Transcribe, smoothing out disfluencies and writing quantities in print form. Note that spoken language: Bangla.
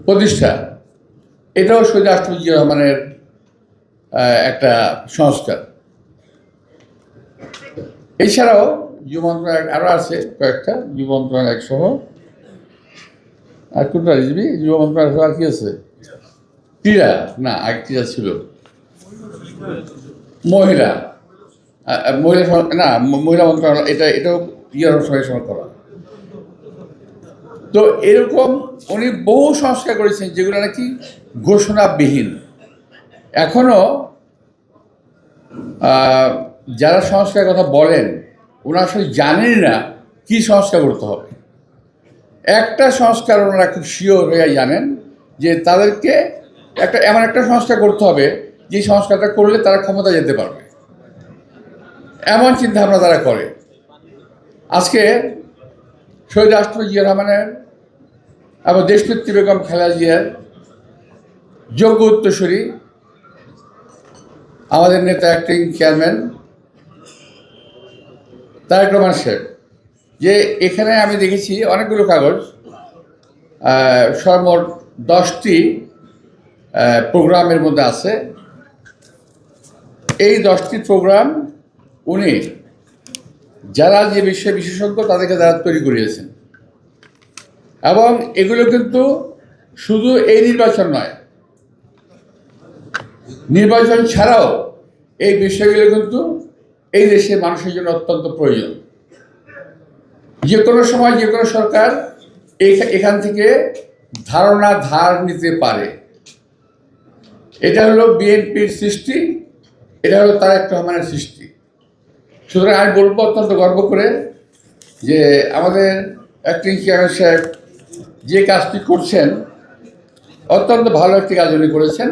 প্রতিষ্ঠা, এটাও শহীদ রাষ্ট্রপতি জিয়া রহমানের একটা সংস্কার। এছাড়াও যুব মন্ত্রণালয় আরও আছে কয়েকটা, যুব মন্ত্রণালয় সহ আর কোনটা যুব মন্ত্রণালয় সহ আর কি আছে? ক্রীড়া না, আগে ক্রীড়া ছিল, মহিলা না, মহিলা মন্ত্রণালয়, এটাও ইয়ার সঙ্গে করা। তো এরকম উনি বহু সংস্কার করেছেন যেগুলো নাকি ঘোষণাবিহীন। এখনো যারা সংস্কারের কথা বলেন ওনারা আসলে জানেন না কি সংস্কার করতে হবে। একটা সংস্কার ওনারা খুব শিওর হয়ে জানেন যে তাদেরকে এমন একটা সংস্কার করতে হবে যে সংস্কারটা করলে তারা ক্ষমতা যেতে পারবে, এমন চিন্তা ভাবনা তারা করে। আজকে শহীদ রাষ্ট্রপতি জিয়া রহমানের এবং দেশনেত্রী বেগম খালেদা জিয়ার যোগ্য উত্তরসূরি আমাদের নেতা অ্যাক্টিং চেয়ারম্যান তারেক রহমান সাহেব, যে এখানে আমি দেখেছি অনেকগুলো কাগজ, সর্বমোট 10টি প্রোগ্রামের মধ্যে আছে। এই 10টি প্রোগ্রাম উনি যারা যে বিষয়ে বিশেষজ্ঞ তাদেরকে দ্বারা তৈরি করিয়েছেন, এবং এগুলো কিন্তু শুধু এই নির্বাচন নয়, নির্বাচন ছাড়াও এই বিষয়গুলো কিন্তু এই দেশের মানুষের জন্য অত্যন্ত প্রয়োজন। যে কোনো সময় যে কোনো সরকার এখান থেকে ধার নিতে পারে। এটা হলো বিএনপির সৃষ্টি, এটা হলো তারেক রহমানের সৃষ্টি। সুতরাং আমি বলবো অত্যন্ত গর্ব করে যে আমাদের অ্যাক্টিং চেয়ারম্যান সাহেব যে কাজটি করছেন অত্যন্ত ভালো একটি কাজ উনি করেছেন।